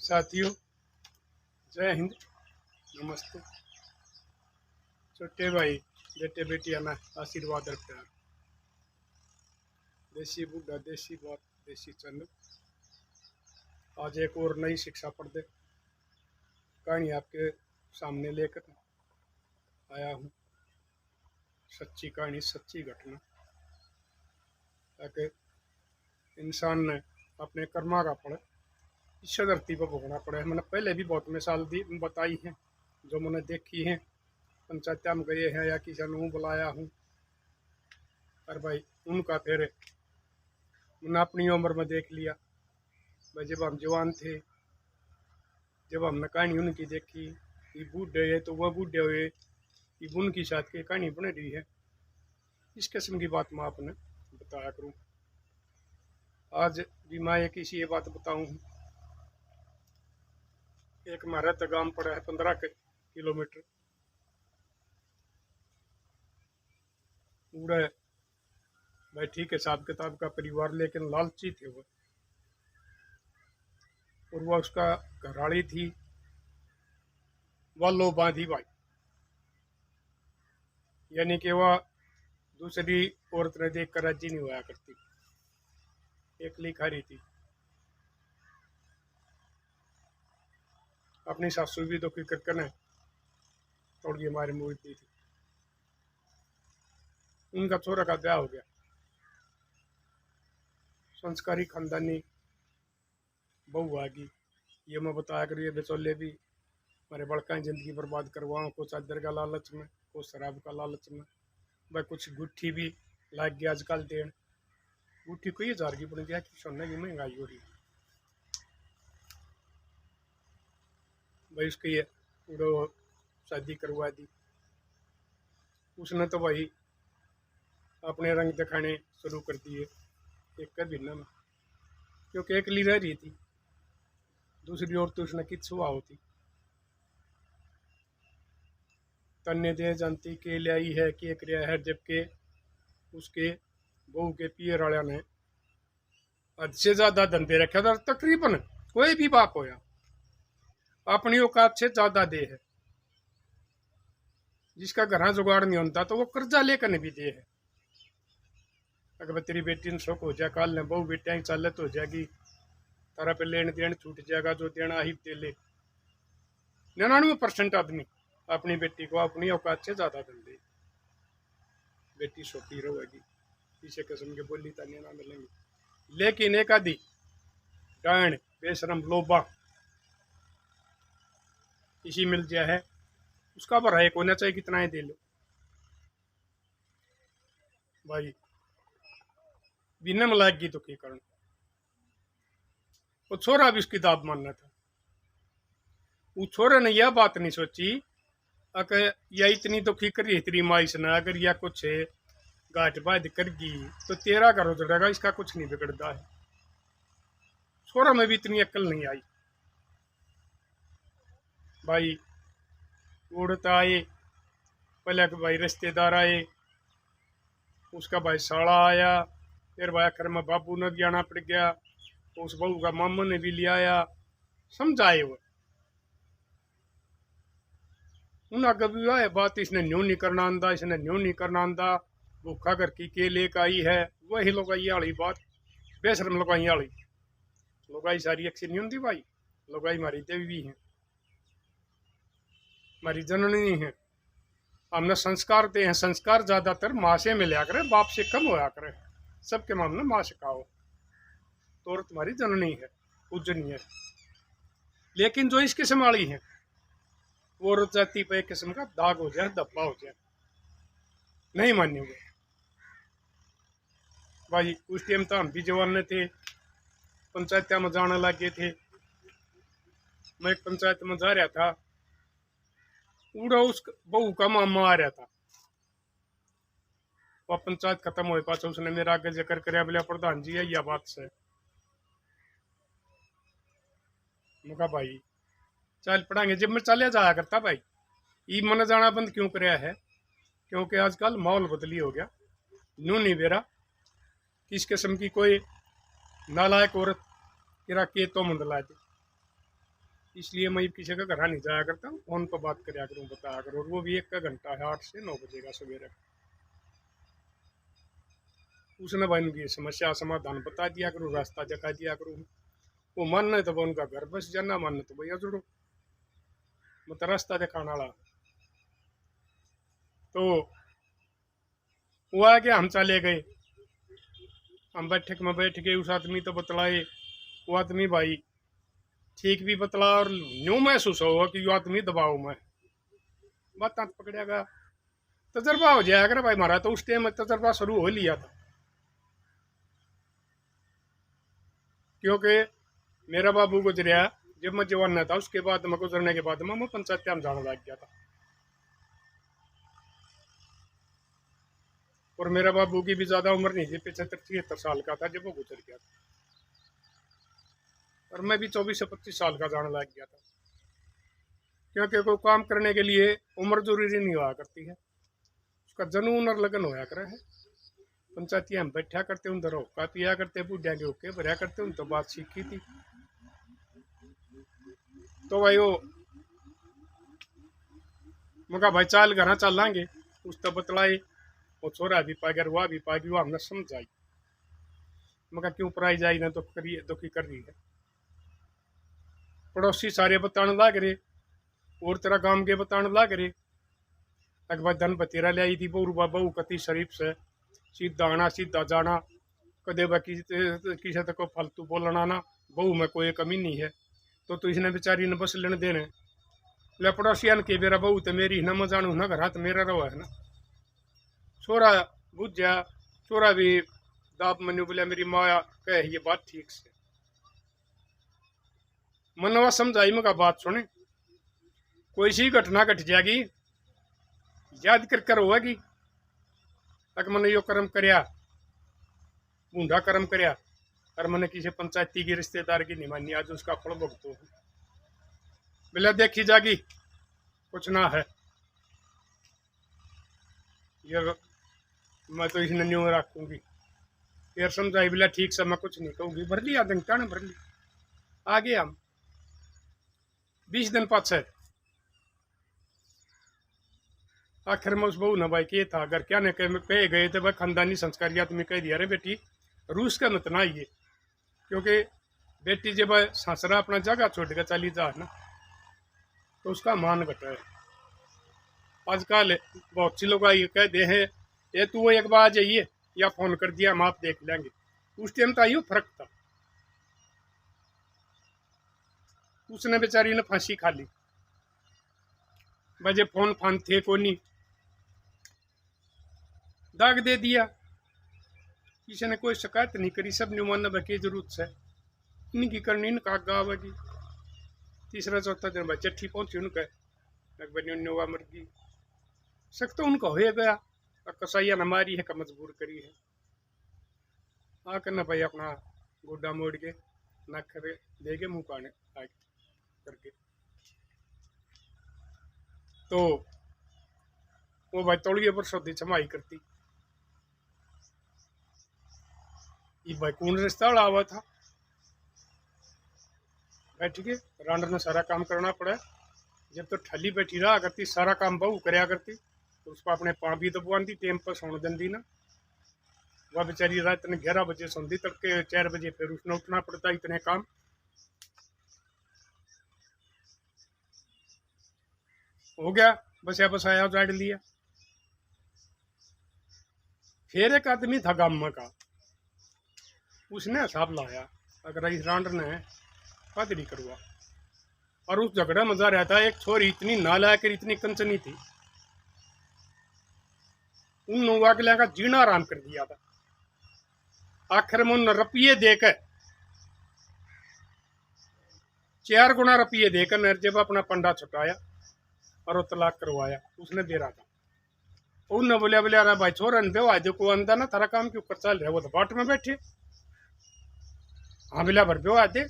साथियों, जय हिंद, नमस्ते। छोटे भाई बेटे बेटियां ना आशीर्वाद और प्यार। देसी बूढ़ा, देसी बात, देसी चैनल। आज एक और नई शिक्षा पर दे कहानी आपके सामने लेकर आया हूँ। सच्ची कहानी, सच्ची घटना, ताकि इंसान ने अपने कर्मा का फल इस धरती पर भोगना पड़े। मैंने पहले भी बहुत मिसाल दी बताई हैं, जो मैंने देखी हैं। पंचायत में गए हैं या किसी ने बुलाया हूँ, पर भाई उनका फिर मैंने अपनी उम्र में देख लिया। भाई जब हम जवान थे, जब हमने कहानी उनकी देखी, ये बूढ़े है तो वह बूढ़े हुए, ये उनकी साथ की कहानी बन रही है। इस किस्म की बात मैं आपने बताया करूँ। आज भी मैं एक इसी ये बात बताऊँ। एक हमारा तो गाँव पड़ा है 15 किलोमीटर। पूरा भाई ठीक हिसाब किताब का परिवार, लेकिन लालची थे वो। और वह उसका घरवाली थी, वह लो बांधी भाई, यानी कि वह दूसरी औरत ने देख कर राजी नहीं हुआ करती, एकली खा रही थी। अपनी सासू भी दुखी करके न थोड़ी हमारी मूवी दी थी। उनका छोरा का ब्याह हो गया। संस्कारी खानदानी बहू आ गई। ये मैं बताया करिए, बेचौले भी हमारे बड़का जिंदगी बर्बाद करवाओ, कुछ चादर का लालच में, कुछ शराब का लालच में। भाई कुछ गुट्ठी भी लाग गया आजकल देन। गुट्ठी कई हजार की पड़ गया कि सोने की महंगाई हो रही है। भाई उसकी वो शादी करवा दी। उसने तो भाई अपने रंग दिखाने शुरू कर दिए एक कर भिन्न में, क्योंकि अकेली रह रही थी। दूसरी औरत तो उसने कित सुहा होती। तन्ने दे जानती के ले आई है कि एक रिया है, जबकि उसके बहू के पियर वाले ने हद से ज्यादा धंधे रखे था। तकरीबन कोई भी बाप होया अपनी औकात से ज्यादा दे है। जिसका घर जुगाड़ नहीं होता तो वो कर्जा लेकर नहीं भी दे है। अगर तेरी बेटी ने शौक हो जाए, कल ने बहू बेटिया की चालत हो जाएगी, तारा पे लेन देन छूट जाएगा, जो देना ही दे ले। 99% आदमी अपनी बेटी को अपनी औकात से ज्यादा धन दे। बेटी छोटी रहेगी, किसी किस्म के बोली ताने ना मिलेंगे। लेकिन एक आदि डायन बेशरम लोबा किसी मिल जाए है, उसका भरा एक होना चाहिए, कितना ही दे लो भाई। बिना मलाक की तो की कारण वो छोरा भी उसकी दाब मानना था। वो छोरे ने यह बात नहीं सोची अगर या इतनी तो की करी तेरी माई से ना, अगर या कुछ गाठ बाध करगी तो तेरा घर उजड़ेगा, इसका कुछ नहीं बिगड़ता है। छोरा में भी इतनी अक्ल नहीं आई भाई। उड़ता आए पहले भाई रिश्तेदार आए, उसका भाई साला आया, फिर भाई आखिर में बाबू ने भी आना पड़ गया, तो उस बहू का मामा ने भी लिया आया। समझाए वो उन आगे भी आए बात, इसने न्यू नहीं करना आंदा, इसने न्यू नहीं करना आंदा, भूखा घर की के लेकर आई है। वही लुगाई वाली बात, बेशरम लुगाई वाली। लुगाई सारी अच्छी नहीं होती भाई, लुगाई हमारी देवी भी है, हमारी जननी है। हमने संस्कार दे हैं, संस्कार ज्यादातर माँ से मिला करे, बाप से कम होया करे। सबके मामले माँ सिखाओ तो तुम्हारी जननी है, पूजनीय है। लेकिन जो इस किस्म वाली है, वो औरत जाति पे एक किस्म का दाग हो जाए, धब्बा हो जाए, नहीं मानेंगे भाई। उस टाइम तो हम भी जवान थे, पंचायत में जाने लगे थे। मैं एक पंचायत में जा रहा था, पूरा उस बहू का मामा आ रहा था। वह पंचायत खत्म हो पास उसने मेरा आगे जिक्र कर बोले प्रधान जी है यह बात से। मैं कहा भाई चल पढ़ाएंगे, जब मैं चले जाया करता भाई। ये मन जाना बंद क्यों कराया है, क्योंकि आजकल माहौल बदली हो गया। न्यू नहीं बेरा किस किस्म की कोई नालायक औरत किरा के तो मंदला दे। इसलिए मैं किसी का घर नहीं जाया करता हूँ, फोन पर बात कराया करूँ, बताया करूँ, और वो भी 1 घंटा है, 8 से 9 बजे का सवेरे। उसने भाई उनकी समस्या समाधान बता दिया करूँ, रास्ता दिखा दिया करूँ। वो मानना है तो भाई उनका घर बस जाना, मानना तो भैया जुड़ो, मतलब रास्ता दिखाने वाला। तो वो आगे हम चले गए, हम बैठक में बैठ गए, उस आदमी तो बतलाए, वो आदमी भाई ठीक भी बतला, और न्यू महसूस होगा कि वो आदमी दबाव में बात पकड़ा गया। तजर्बा हो जाएगा अगर भाई, हमारा तो उस टाइम तजर्बा शुरू हो लिया था, क्योंकि मेरा बाबू गुजरिया जब मैं जवान था, उसके बाद मैं गुजरने के बाद मैं पंचायत में जाने लग गया था। और मेरा बाबू की भी ज्यादा उम्र नहीं थी, 75-76 साल का था जब वो गुजर गया था, और मैं भी 24 से 25 साल का जाने लग गया था। क्योंकि कोई काम करने के लिए उम्र जरूरी नहीं हुआ करती है, उसका जनून और लगन होया करे है। पंचायती हम बैठा करते, उधर होका पिया करते, बूढ़िया के होके भरिया करते, उन तो बात सीखी थी। तो भाई वो मगा भाई चाल घर चलांगे, उस तो बतलाई, वो छोरा भी पा गया, वह भी पा गई, वो हमने समझाई। मगा क्यों पराई जाई ना, तो करिए दुखी कर रही है। पड़ोसी सारे बताने लाग रहे, और तेरा गांव के बताने लाग रहे। अकबर धन बतेरा ले आई थी बहु बहू कति शरीफ से, सीधा आना सीधा जाना, कदे किसी तक को फालतू बोलना ना, बहू में कोई कमी नहीं है। तो इसने बेचारी ने बस लेने देने ले, पड़ोसिया के बेरा बहू तो मेरी न मैं जानू ना, घर तो मेरा रहा है ना। छोरा बुझ जा, छोरा भी दाप मनु बोलिया, मेरी माया कहे ये बात ठीक से। मनवा समझाई, मैं का बात सुने, कोई सी घटना घट जाएगी याद कर कर होगी। तक मैंने यो कर्म करया, बूढ़ा कर्म करया, और मैंने किसी पंचायती की रिश्तेदार की नहीं मानी, आज उसका फल भुगतो हूं। बोला देखी जागी कुछ ना है, ये मैं तो इसने न्यू रखूंगी। फिर समझाई, बोला ठीक से मैं कुछ नहीं कहूंगी, भर लिया दिन टाण भर ली। आगे हम 20 दिन पाछे आखिर में उस बहू ने भाई के था, अगर क्या ने कहे गए थे भाई खानदानी संस्कारी आदमी कह दिया, अरे बेटी रूस का मत ना ये, क्योंकि बेटी जब ससुरा अपना जगह छोड़ कर चली जा ना, तो उसका मान घटा है। आजकल बहुत सी लोग ये कह दे हैं, ये तू एक बार आ जाइए या फोन कर दिया हम आप देख लेंगे। उस टाइम का यो फर्क था, उसने बेचारी ने फांसी खा ली, बजे फोन फान थे को नहीं, दाग दे दिया। किसी ने कोई शिकायत नहीं करी, सब ने मानना की जरूरत है इनकी करनी, इनका गावेगी। तीसरा चौथा दिन भाई चिट्ठी पहुंची उनके, अकबर मर गई, सख्त तो उनका हो गया, कसाइया ने मारी है का मजबूर करी है। आकर ना भाई अपना गोड्डा मोड़ के नख दे के मुंह पाने करके, तो वो भाई तोड़िए पर सौदी छमाई करती। ये भाई कौन रिश्ता आवा था, बैठ के रांडर ने सारा काम करना पड़ा। जब तो ठली बैठी रहा करती, सारा काम बहू करया करती, तो उसको अपने पाँ भी दबवाती, टेम पर सोन दी ना। वह बेचारी रात ने 11 बजे सोंदी, तड़के 4 बजे फिर उसने उठना पड़ता, इतने काम हो गया। बस आया जाड़ लिया। फिर एक आदमी था गांव में का, उसने हिसाब लाया, अगर इस रांडर ने पादरी करवा, और उस झगड़ा मजा रहता, एक छोरी इतनी नालायक इतनी कंचनी थी, उन नौवागलिया का जीना आराम कर दिया था। आखिर में उन रुपये देकर 4 गुना रुपये देकर निर्जब अपना पंडा छुटाया और वो तलाक करवाया, उसने दे रहा था। उनने बोलिया अरे भाई छोरा ने बेवा देखो अंदा ना, थारा काम क्यों कर चल रहा है, वो तो बाट में बैठे। हाँ बोलिया भर बेवा दे,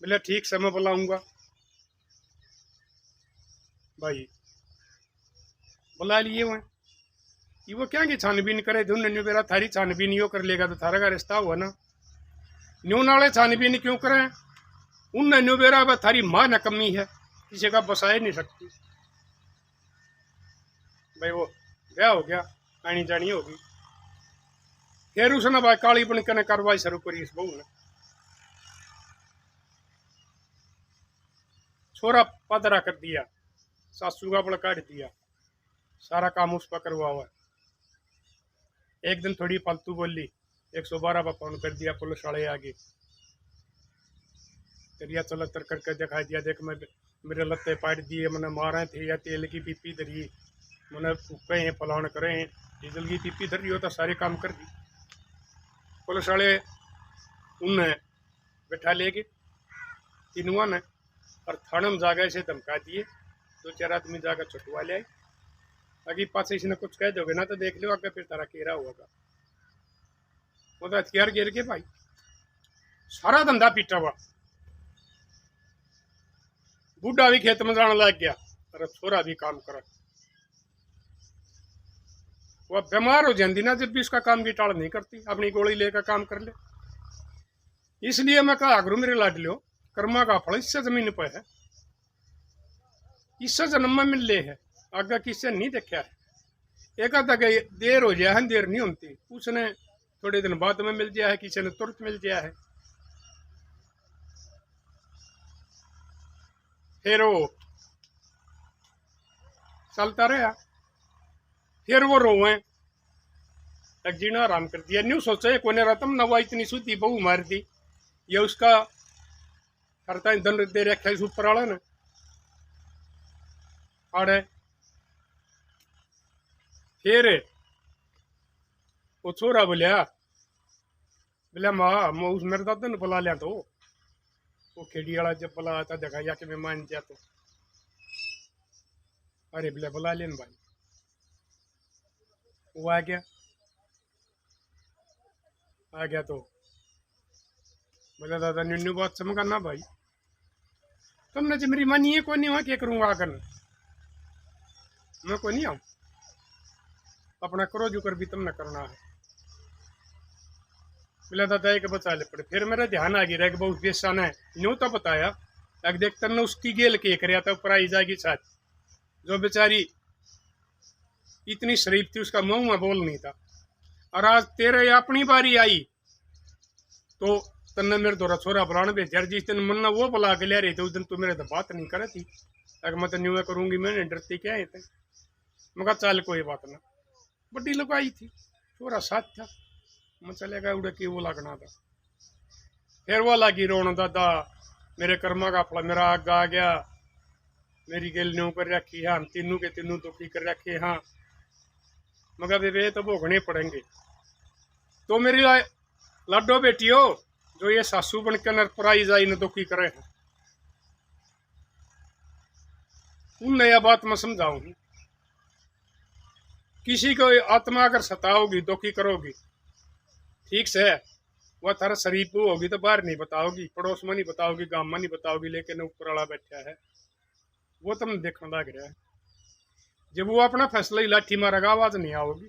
बोले ठीक से मैं बुलाऊंगा। भाई बुला लिए वह, वो क्या की छानबीन करे, धुन न्यू बेरा थारी छानबीन यो कर लेगा तो थारा का रिश्ता हुआ ना, न्यू नाले छानबीन क्यों करें, उनने न्यू बेरा अब थारी माँ न कमी है, किसी का बसा ही नहीं सकती। भाई वो ब्याह हो गया, आनी जानी होगी। फिर उसने भाई काली बनकर ने कार्रवाई शुरू करी इस बहू ने। छोरा पदरा कर दिया, सासू का बड़ा काट दिया, सारा काम उस पर करवा हुआ है। एक दिन थोड़ी फालतू बोली, 112 पर फोन कर दिया, पुलिस वाले आगे करिया चलतर करके दिखा दिया, देख मैं मेरे लत्ते पाट दिए, मैंने मारे थे, या तेल की पीपी धरी, मैंने फूके हैं, फलान करे हैं, डीजल की पीपी धरी हो तो सारे काम कर दी। पुलिस वाले उन्हें बैठा ले गए तीनुआ ने, और थाने में जाकर ऐसे धमका दिए, 2-4 आदमी जाकर छुटवा ले आए। आगे पास इसने कुछ कह दोगे ना तो देख लो आगे फिर तारा केरा होगा। वो तो हथियार गिर के भाई सारा धंधा पीटा हुआ। बूढ़ा भी खेत में जाने लग गया और छोरा भी काम कर। वह बीमार हो जाती ना जब भी उसका काम की टाल नहीं करती, अपनी गोली लेकर काम कर ले। इसलिए मैं कहा गुरु मेरे लाड लो, कर्मा का फल इससे जमीन पर है, इससे जन्म में मिल ले है, आगे किससे नहीं देखा है। एक आधा देर हो जाए, देर नहीं होती, उसने थोड़े दिन बाद में मिल गया है, किसी ने तुरंत मिल गया है। फिर वो चलता रहा, फिर वो रोए एक जीना आराम कर दिया। न्यू सोचा कोने रतम नवा इतनी सुधी बहू मार दी, ये उसका करता धन दे रखा इस ऊपर वाला ने आड़े। फिर वो छोरा बोलिया माँ मैं उस मेरे दादा ने बुला लिया, तो वो खेड़ी वाला जब बुलाया था देखा जाके मैं मान गया तो अरे बोले बुला लेन भाई। वो आ गया तो बोले दादा न्यू बात समझा ना भाई, तुमने जो मेरी मानी है कोई नहीं, वहाँ क्या करूँगा आकर मैं कोई नहीं आऊँ, अपना करो जो कर भी तुमने करना है। बोला दादा एक बचा ले पड़े। फिर मेरा ध्यान आ गया कि बहुत बेसान है, न्यू तो बताया अगर देख तुमने उसकी गेल के कर था ऊपर आई जाएगी साथ, जो बेचारी इतनी शरीफ थी उसका मुंह में बोल नहीं था, और आज तेरे अपनी बारी आई तो तन्ने मेरे द्वारा छोरा बुलाने भेजा। जिस दिन मन्ना वो बुला के ले रही थी उस दिन तू मेरे तो बात नहीं करे थी, अगर मैं तो न्यू करूंगी, मैंने डरती क्या थे। मैं कहा चल कोई बात ना, बड़ी लोग आई थी, छोरा साथ था, मैं चलेगा उड़े की वो लगना था। फिर वो लगी रोन, दादा मेरे कर्मा का फल मेरा आग आ गया, मेरी गेल न्यू कर रखी है, हम तीनों के तीनों दुखी कर रखे। हाँ मगर वे तो भोगने पड़ेंगे। तो मेरी लाडो बेटियो जो ये सासू बन के नरपराइज आई ने दुखी करे हैं, उन नया बात मैं समझाऊंगी। किसी को आत्मा अगर सताओगी दुखी करोगी ठीक से, वह थारा शरीफ होगी तो बाहर नहीं बताओगी, पड़ोस में नहीं बताओगी, गांव में नहीं बताओगी, लेकिन ऊपर वाला बैठा है वो तुमने देखने लग रहा है। जब वो अपना फैसला ही लाठी मारेगा आवाज नहीं आओगी।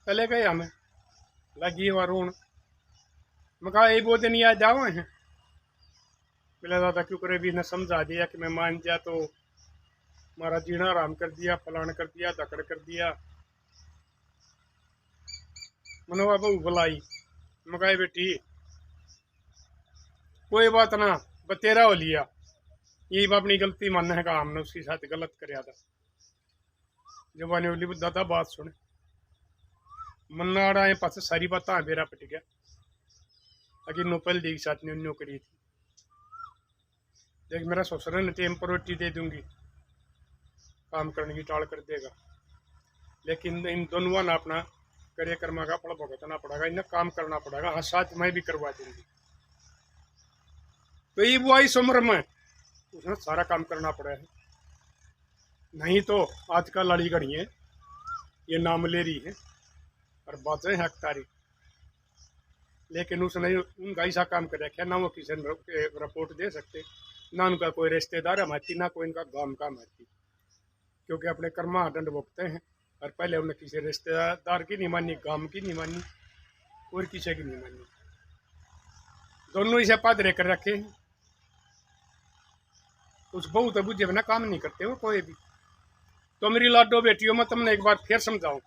चले गए हमें लगी वह रोन। मैं कहा ये वो दिन याद जाओ हैं, बोला दादा क्यों करे भी ने समझा दिया कि मैं मान जा तो हमारा जीना आराम कर दिया, फलान कर दिया, धकड़ कर दिया। मनोवा बहू बुलाई, मकाई बेटी कोई बात ना, बतेरा हो लिया, ये अपनी गलती मानने का, हमने उसके साथ गलत कराया था। जब आने वाली दादा बात सुने मन्ना आए पास सारी बात बेरा पट गया, अगे नोपल दी साथ ने न्यू करी थी। देख मेरा ससुर ने टेम पर रोटी दे दूंगी, काम करने की टाल कर देगा, लेकिन इन दोनों ने अपना कार्य कर्मा का फल भुगतना पड़ेगा, इन्हें काम करना पड़ेगा। हाँ साथ मैं भी करवा दूंगी। तो ये वो इस उम्र में उसने सारा काम करना पड़ेगा, नहीं तो आजकल लड़ी घड़ी है ये नाम ले रही है और बातें हकतारी, लेकिन उसने उनका ऐसा काम कर रखा ना वो किसी रिपोर्ट दे सकते, ना उनका कोई रिश्तेदार हमारी, ना कोई इनका गांव का हमारी, क्योंकि अपने कर्मा दंड भुगते हैं। और पहले उन्हें किसी रिश्तेदार की नहीं मानी, गांव की नहीं मानी, और किसी की नहीं मानी। दोनों इसे पादरे कर रखे हैं। उस बहू तो बुझे बिना काम नहीं करते हो कोई भी। तो मेरी लाडो बेटियों में तुमने एक बार फिर समझाऊं,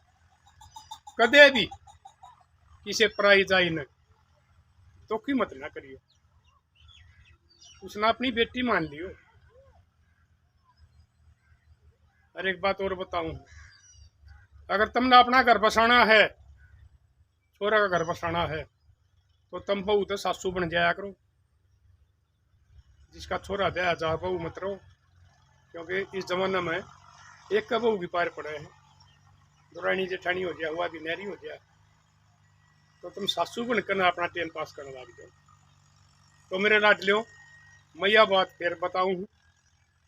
कदे भी किसी पराई जाई न दुखी मत ना करियो। उसने अपनी बेटी मान लियो। और एक बात और बताऊं, अगर तुमने अपना घर बसाना है, छोरा का घर बसाना है, तो तुम बहू तो सासू बन जाया करो। जिसका छोरा ब्याह जा बहू मत रहो, क्योंकि इस जमाने में एक का बहू भी पार पड़े हैं। दुरानी जेठानी हो जाए, हुआ भी नहरी हो जाए, तो तुम सासू बनकर अपना टाइम पास करने लग जाओ। तो मेरे लाडलियों, मैं यह बात फिर बताऊं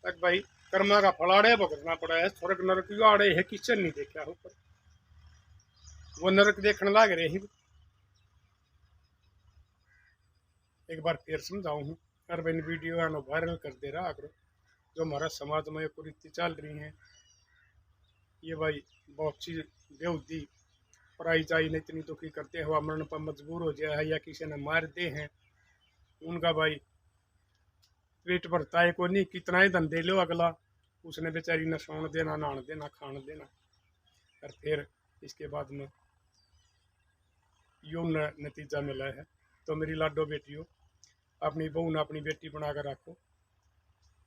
तक भाई, कर्मा का फलाड़े भुगतना पड़ा है। स्वर्ग नरक यो आड़े है, किचन नहीं देखा हो पर वो नरक देखने लग रहे हैं। एक बार फिर समझाऊं, हर बहन वीडियो आना वायरल कर दे रहा करो। जो हमारा समाज में कुरीति चल रही है, ये भाई बहुत सी बेहूदी पराई जाई ने इतनी दुखी करते हुआ मरण पर मजबूर हो जाए है, या किसी ने मार दे हैं, उनका भाई पेट भरता है को नहीं। कितना ही धंधे लो अगला, उसने बेचारी न सोन देना, नहान देना, खान देना, और फिर इसके बाद में यूं नतीजा मिला है। तो मेरी लाडो बेटियों, अपनी बहू ने अपनी बेटी बनाकर रखो।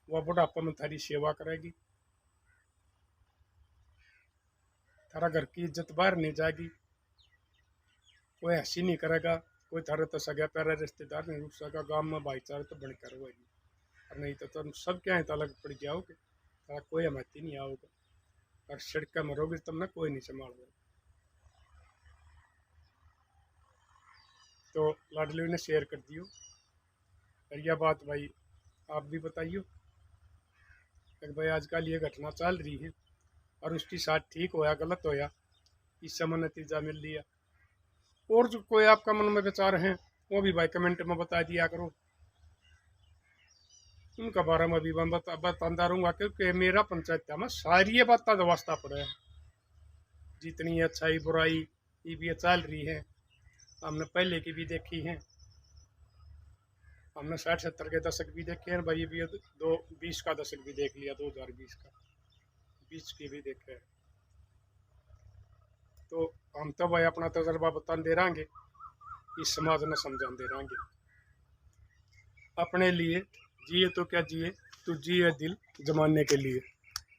वह बुढ़ापा में थारी सेवा करेगी, थारा घर की इज्जत बाहर नहीं जाएगी, कोई हंसी नहीं करेगा, कोई थारे तो सगा प्यारा रिश्तेदार नहीं रुक सका, गाँव में भाईचारा तो बनकर होगी। और नहीं तो तुम सब क्या है अलग पड़ जाओगे, तारा कोई हमारी नहीं आओगे, और सड़क मरोगे तुमने कोई नहीं संभाल। तो लाडली ने शेयर कर दियो। और यह बात भाई आप भी बताइयो कि भाई आजकल ये घटना चल रही है, और उसकी साथ ठीक होया गलत होया, इस समय नतीजा मिल लिया। और जो कोई आपका मन में विचार हैं, वो भी भाई कमेंट में बता दिया करो। उनका बारे में भी मैं बताता रहूँगा, क्योंकि मेरा पंचायत में सारी ये बात वास्ता पड़े है। जितनी अच्छाई बुराई ये भी चल रही है, हमने पहले की भी देखी है। हमने 60-70 के दशक भी देखे हैं भाई, भी 2020 का दशक भी देख लिया, 2020 का 20 की भी देखे हैं। तो हम तो भाई अपना तजर्बा बता दे रहेंगे, इस समाज ने समझा दे रहेंगे। अपने लिए जिए तो क्या जिए, तू जिए दिल जमाने के लिए।